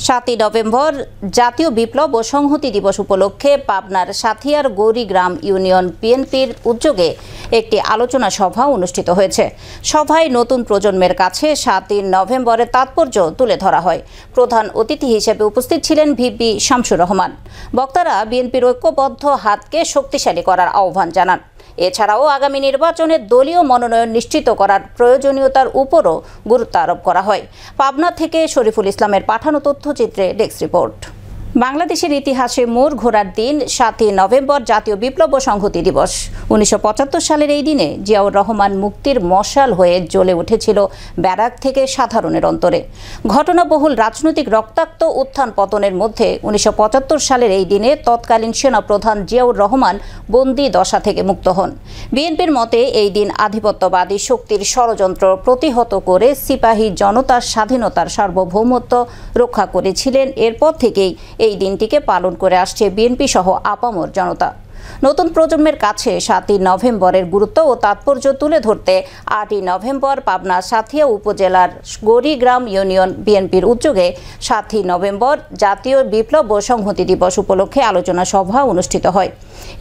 7 November জাতীয় বিপ্লব ও সংহতি দিবস উপলক্ষে পাবনার সাথিয়ার গৌরীগ্রাম ইউনিয়ন বিএনপির উদ্যোগে একটি আলোচনা সভা অনুষ্ঠিত হয়েছে। সভায় নতুন প্রজন্মের কাছে 7 নভেম্বরের তাৎপর্য তুলে ধরা হয়। প্রধান অতিথি হিসেবে উপস্থিত ছিলেন ভিপি শামসুর রহমান। বক্তারা বিএনপির ঐক্যবদ্ধ হাতকে শক্তিশালী করার আহ্বান জানান। এছাড়াও আগামী নির্বাচনে দলীয় মনোনয়ন নিশ্চিত করার প্রয়োজনীয়তার উপরও গুরুত্ব আরোপ করা হয়। পাবনা থেকে শরীফুল ইসলামের পাঠানো তথ্যচিত্রে ডেস্ক রিপোর্ট। বাংলাদেশের ইতিহাসে মোড় ঘোরার দিন 7 নভেম্বর জাতীয় বিপ্লব ও সংহতি দিবস। 1975 সালের এই দিনে জিয়াউর রহমান মুক্তির মশাল হয়ে জ্বলে উঠেছিল ব্যারাক থেকে সাধারণের অন্তরে। ঘটনাবহুল রাজনৈতিক রক্তাক্ত উত্থান পতনের মধ্যে 1975 সালের এই দিনে তৎকালীন সেনাপ্রধান জিয়াউর রহমান বন্দি দশা থেকে মুক্ত হন। বিএনপির মতে এই দিন আধিপত্যবাদী শক্তির ষড়যন্ত্র প্রতিহত করে সিপাহী জনতার স্বাধীনতার সার্বভৌমত্ব রক্ষা করেছিলেন। এরপর থেকেই এই দিনটিকে পালন করে আসছে বিএনপি সহ আপামর জনতা। নতুন প্রজন্মের কাছে 7 নভেম্বরের গুরুত্ব ও তাৎপর্য তুলে ধরতে 8 নভেম্বর পাবনা সাথিয়া উপজেলার গৌরীগ্রাম ইউনিয়ন বিএনপির উদ্যোগে 7 নভেম্বর জাতীয় বিপ্লব ও সংহতি দিবস উপলক্ষে আলোচনা সভা অনুষ্ঠিত হয়।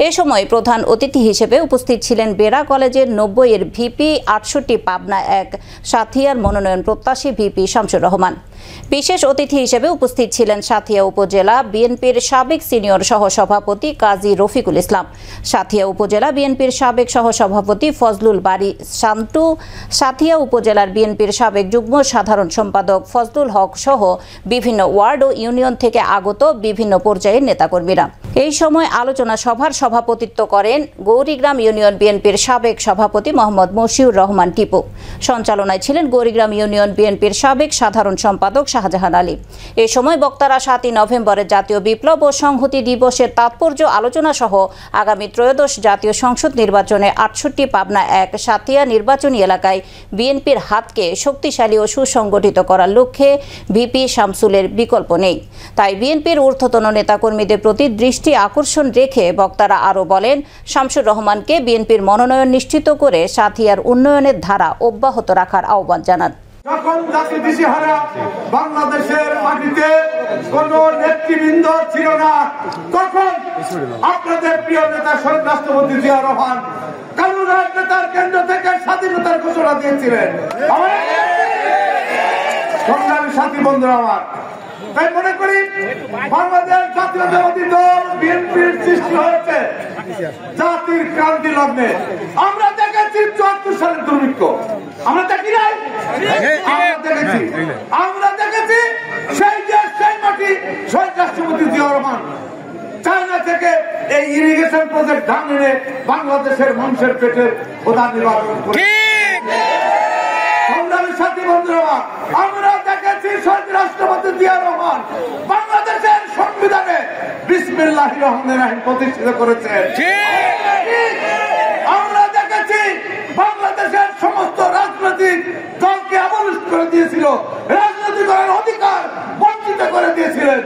এ সময় প্রধান অতিথি হিসেবে উপস্থিত ছিলেন বেরা কলেজের 90-এর ভিপি 68 পাবনা 1 সাথিয়ার মনোনয়ন প্রত্যাশী ভিপি শামসুর রহমান। বিশেষ অতিথি হিসেবে উপস্থিত ছিলেন সাথিয়া উপজেলা বিএনপির সাবেক সিনিয়র সহসভাপতি কাজী রফিকুল ইসলাম, সাথিয়া উপজেলা বিএনপির সাবেক সহসভাপতি ফজলুল বারী শান্তু, সাথিয়া উপজেলার বিএনপির সাবেক যুগ্ম সাধারণ সম্পাদক ফজলুল হক সহ বিভিন্ন ওয়ার্ড ও ইউনিয়ন থেকে আগত বিভিন্ন পর্যায়ের নেতাকর্মীরা। এই সময় আলোচনা সভার সভাপতিত্ব করেন গৌরীগ্রাম ইউনিয়ন বিএনপির সাবেক সভাপতি মোহাম্মদ মশিউর রহমান টিপু। সঞ্চালনায় ছিলেন গৌরীগ্রাম ইউনিয়ন বিএনপির সাবেক সাধারণ সম্পাদক শাহজাহান আলী। এ সময় বক্তারা 7 নভেম্বরের জাতীয় বিপ্লব ও সংহতি দিবসের তাৎপর্য আলোচনা সহ আগামী ত্রয়োদশ জাতীয় সংসদ নির্বাচনে 68 পাবনা 1 সাথিয়া নির্বাচনী এলাকায় বিএনপির হাতকে শক্তিশালী ও সুসংগঠিত করার লক্ষ্যে ভিপি শামসুলের বিকল্প নেই। তাই বিএনপির ঊর্ধ্বতন নেতাকর্মীদের প্রতি দৃষ্টি আকর্ষণ রেখে বক্তারা আরও বলেন, শামসুর রহমানকে বিএনপির মনোনয়ন নিশ্চিত করে সাথিয়ার উন্নয়নের ধারা অব্যাহত রাখার আহ্বান জানান। যখন জাতি দিশেহারা বাংলাদেশের মাটিতে কোন নেতৃবৃন্দ ছিল না, তখন আপনাদের প্রিয় নেতা শহীদ রাষ্ট্রপতি জিয়াউর রহমান কালুরার নেতার কেন্দ্র থেকে স্বাধীনতার ঘোষণা দিয়েছিলেন। সংগ্রামী সাথী বন্ধুরা আমার, তাই মনে করি বাংলাদেশ জাতীয়তাবাদী দল বিএনপির সৃষ্টি হয়েছে জাতির ক্রান্তি লগ্নে। আমরা দেখেছি 74 সালের দুর্ভিক্ষ, আমরা দেখি নাই, আমরা দেখেছি সেই দেশ সেই মাটি শহীদ রাষ্ট্রপতি জিয়াউর রহমান চায়না থেকে এই ইরিগেশন প্রজেক্ট ধান এনে বাংলাদেশের মানুষের পেটের প্রধান নির্বাচন করে। সংগ্রামী সাথী বন্ধুরা, আমরা দেখেছি শহীদ রাষ্ট্রপতি জিয়াউর রহমান বাংলাদেশের সংবিধানে বিসমিল্লাহির রহমানির রহিম প্রতিষ্ঠিত করেছেন। আমরা দেখেছি বাংলাদেশের সমস্ত রাজনৈতিক দলকে অবরোধ করে দিয়েছিল, রাজনীতি করার অধিকার বঞ্চিত করে দিয়েছিলেন।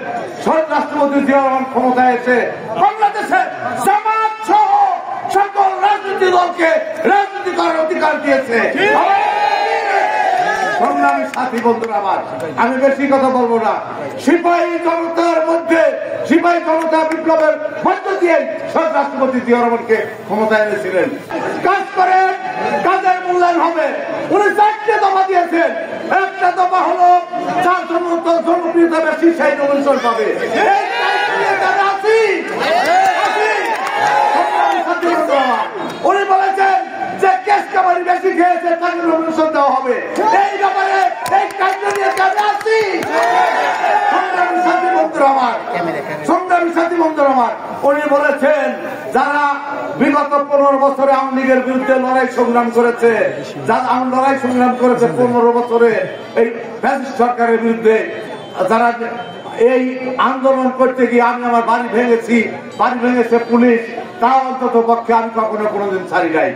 শহীদ রাষ্ট্রপতি জিয়াউর রহমান ক্ষমতায় এসে বাংলাদেশে জামাত সহ সকল রাজনৈতিক দলকে রাজনীতি করার অধিকার দিয়েছে। সংগ্রামী সাথী বন্ধুরা আমার, আমি বেশি কথা বলবো না। সিপাহী জনতার মধ্যে সিপাহী জনতা বিপ্লবের মধ্য দিয়ে শহীদ রাষ্ট্রপতি জিয়াউর রহমানকে ক্ষমতায় এনেছিলেন। কাজ করেন, কাজের মূল্যায়ন হবে। উনি 4টে দফা দিয়েছেন। একটা দফা হলো যার জনপ্রিয়তা বেশি সেই নোবেল পাবে। উনি বলেছেন যে কেস কামারি বেশি খেয়েছে তাকে নোবেল দেওয়া হবে। এই ব্যাপারে এই কার্য নিয়ে কাজে আসছি। সংগ্রামী সাথী বন্ধুরা আমার, উনি বলেছেন যারা বিগত 15 বছরে আওয়ামী লীগের বিরুদ্ধে লড়াই সংগ্রাম করেছে, যারা লড়াই সংগ্রাম করেছে 15 বছরে এই ফ্যাসিস্ট সরকারের বিরুদ্ধে, যারা এই আন্দোলন করতে গিয়ে আমি আমার বাড়ি ভেঙেছে পুলিশ, তা অন্তত পক্ষে আমি কখনো কোনোদিন ছাড়ি নাই।